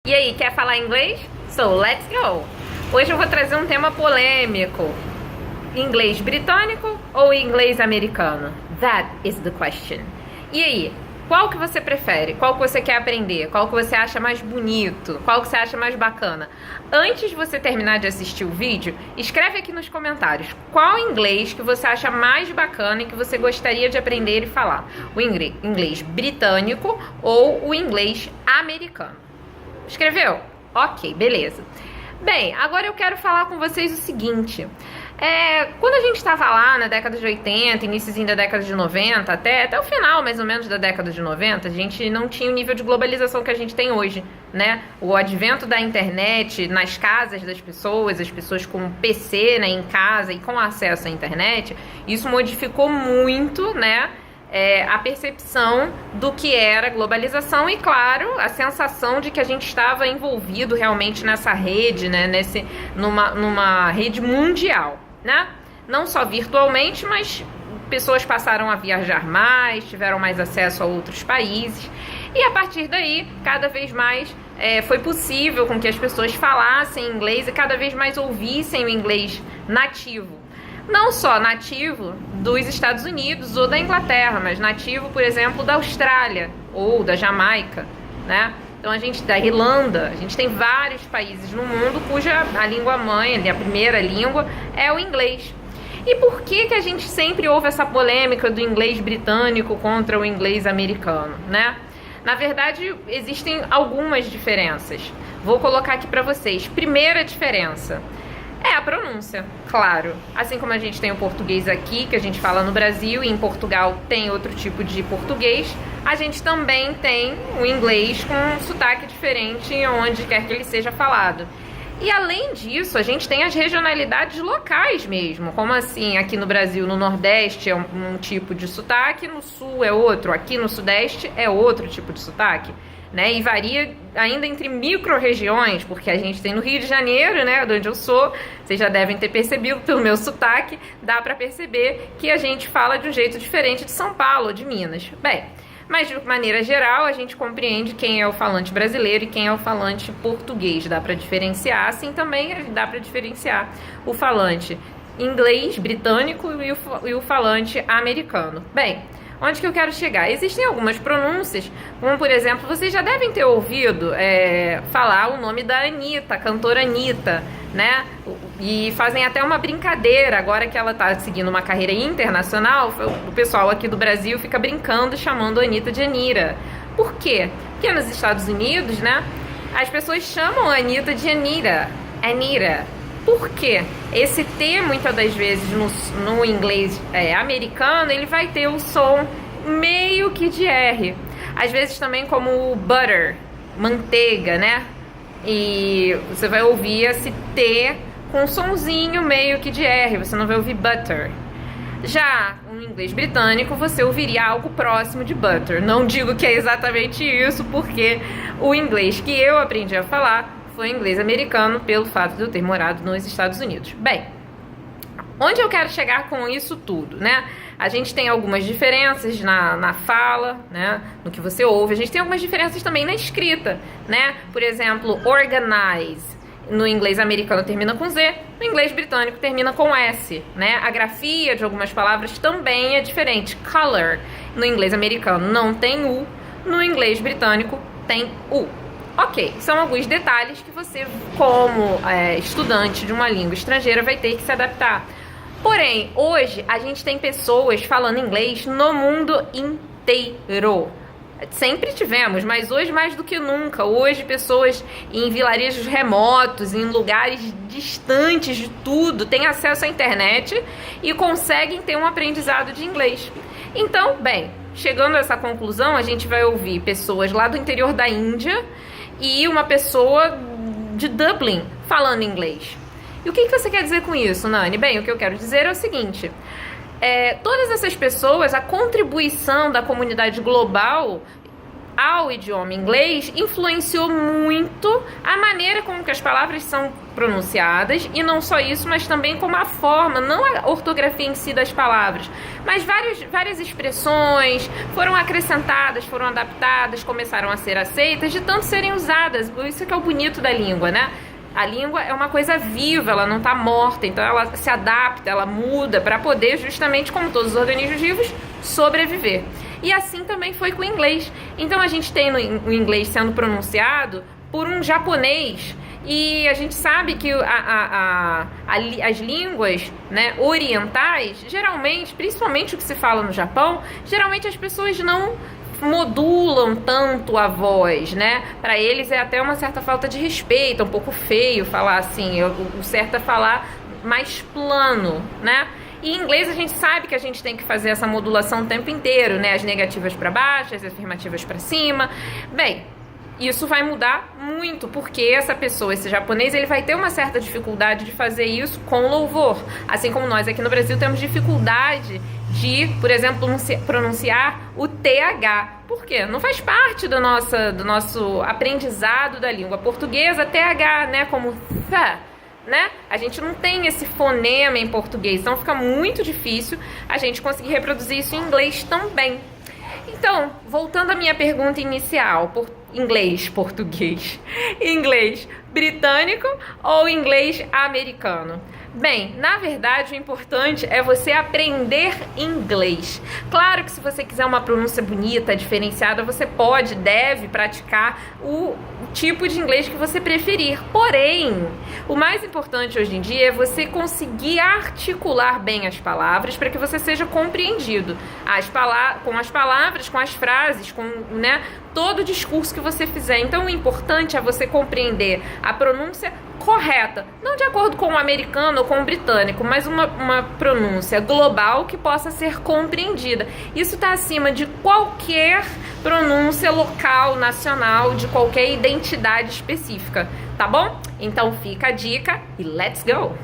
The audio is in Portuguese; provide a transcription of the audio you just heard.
E aí, quer falar inglês? So, let's go! Hoje eu vou trazer um tema polêmico. Inglês britânico ou inglês americano? That is the question. E aí, qual que você prefere? Qual que você quer aprender? Qual que você acha mais bonito? Qual que você acha mais bacana? Antes de você terminar de assistir o vídeo, escreve aqui nos comentários qual inglês que você acha mais bacana e que você gostaria de aprender e falar. O inglês britânico ou o inglês americano. Escreveu? Ok, beleza. Bem, agora eu quero falar com vocês o seguinte. Quando a gente estava lá na década de 80, iníciozinho da década de 90, até o final mais ou menos da década de 90, a gente não tinha o nível de globalização que a gente tem hoje, né? O advento da internet nas casas das pessoas, as pessoas com PC, né, em casa e com acesso à internet, isso modificou muito, né? A percepção do que era globalização e, claro, a sensação de que a gente estava envolvido realmente nessa rede, né, numa rede mundial, né? Não só virtualmente, mas pessoas passaram a viajar mais, tiveram mais acesso a outros países e a partir daí, cada vez mais foi possível com que as pessoas falassem inglês e cada vez mais ouvissem o inglês nativo. Não só nativo dos Estados Unidos ou da Inglaterra, mas nativo, por exemplo, da Austrália ou da Jamaica, né? Então da Irlanda, a gente tem vários países no mundo cuja a língua mãe, a primeira língua, é o inglês. E por que a gente sempre ouve essa polêmica do inglês britânico contra o inglês americano, né? Na verdade, existem algumas diferenças. Vou colocar aqui para vocês. Primeira diferença é a pronúncia, claro. Assim como a gente tem o português aqui, que a gente fala no Brasil, e em Portugal tem outro tipo de português, a gente também tem o inglês com um sotaque diferente onde quer que ele seja falado. E além disso, a gente tem as regionalidades locais mesmo, como assim, aqui no Brasil, no Nordeste é um tipo de sotaque, no Sul é outro, aqui no Sudeste é outro tipo de sotaque. Né, e varia ainda entre micro-regiões, porque a gente tem no Rio de Janeiro, né, de onde eu sou, vocês já devem ter percebido pelo meu sotaque, dá para perceber que a gente fala de um jeito diferente de São Paulo ou de Minas. Bem, mas de maneira geral a gente compreende quem é o falante brasileiro e quem é o falante português, dá para diferenciar, assim também dá para diferenciar o falante inglês, britânico e o falante americano. Bem, onde que eu quero chegar? Existem algumas pronúncias, como por exemplo, vocês já devem ter ouvido falar o nome da Anitta, a cantora Anitta, né? E fazem até uma brincadeira, agora que ela tá seguindo uma carreira internacional, o pessoal aqui do Brasil fica brincando, chamando a Anitta de Anira. Por quê? Porque nos Estados Unidos, né, as pessoas chamam a Anitta de Anira. Por quê? Esse T, muitas das vezes, no inglês americano, ele vai ter o som meio que de R. Às vezes também como butter, manteiga, né? E você vai ouvir esse T com um sonzinho meio que de R, você não vai ouvir butter. Já no inglês britânico, você ouviria algo próximo de butter. Não digo que é exatamente isso, porque o inglês que eu aprendi a falar foi inglês americano, pelo fato de eu ter morado nos Estados Unidos. Bem, onde eu quero chegar com isso tudo, né? A gente tem algumas diferenças na fala, né? No que você ouve. A gente tem algumas diferenças também na escrita, né? Por exemplo, organize. No inglês americano termina com Z, no inglês britânico termina com S, né? A grafia de algumas palavras também é diferente. Color, no inglês americano não tem U, no inglês britânico tem U. Ok, são alguns detalhes que você, como estudante de uma língua estrangeira, vai ter que se adaptar. Porém, hoje a gente tem pessoas falando inglês no mundo inteiro. Sempre tivemos, mas hoje mais do que nunca. Hoje pessoas em vilarejos remotos, em lugares distantes de tudo, têm acesso à internet e conseguem ter um aprendizado de inglês. Então, bem, chegando a essa conclusão, a gente vai ouvir pessoas lá do interior da Índia e uma pessoa de Dublin falando inglês. E o que você quer dizer com isso, Nani? Bem, o que eu quero dizer é o seguinte: todas essas pessoas, a contribuição da comunidade global ao idioma inglês influenciou muito a maneira como que as palavras são pronunciadas, e não só isso, mas também como a forma, não a ortografia em si das palavras, mas várias expressões foram acrescentadas, foram adaptadas, começaram a ser aceitas de tanto serem usadas. Isso que é o bonito da língua, né? A língua é uma coisa viva, ela não está morta, então ela se adapta, ela muda para poder, justamente como todos os organismos vivos, sobreviver. E assim também foi com o inglês. Então a gente tem o inglês sendo pronunciado por um japonês, e a gente sabe que as línguas, né, orientais, geralmente, principalmente o que se fala no Japão, geralmente as pessoas não modulam tanto a voz, né? Para eles é até uma certa falta de respeito, é um pouco feio falar assim, o certo é falar mais plano, né? E em inglês a gente sabe que a gente tem que fazer essa modulação o tempo inteiro, né? As negativas para baixo, as afirmativas para cima. Bem, isso vai mudar muito, porque essa pessoa, esse japonês, ele vai ter uma certa dificuldade de fazer isso com louvor. Assim como nós aqui no Brasil temos dificuldade de, por exemplo, pronunciar o TH. Por quê? Não faz parte do nosso aprendizado da língua portuguesa, TH, né? Como th, né? A gente não tem esse fonema em português, então fica muito difícil a gente conseguir reproduzir isso em inglês também. Então, voltando à minha pergunta inicial, inglês português, inglês britânico ou inglês americano? Bem, na verdade o importante é você aprender inglês. Claro que se você quiser uma pronúncia bonita, diferenciada, você deve praticar o tipo de inglês que você preferir. Porém, o mais importante hoje em dia é você conseguir articular bem as palavras para que você seja compreendido. Com as palavras, com as frases, com, né, todo o discurso que você fizer. Então o importante é você compreender a pronúncia correta, não de acordo com o americano ou com o britânico, mas uma pronúncia global que possa ser compreendida. Isso está acima de qualquer pronúncia local, nacional, de qualquer identidade específica, tá bom? Então fica a dica e let's go!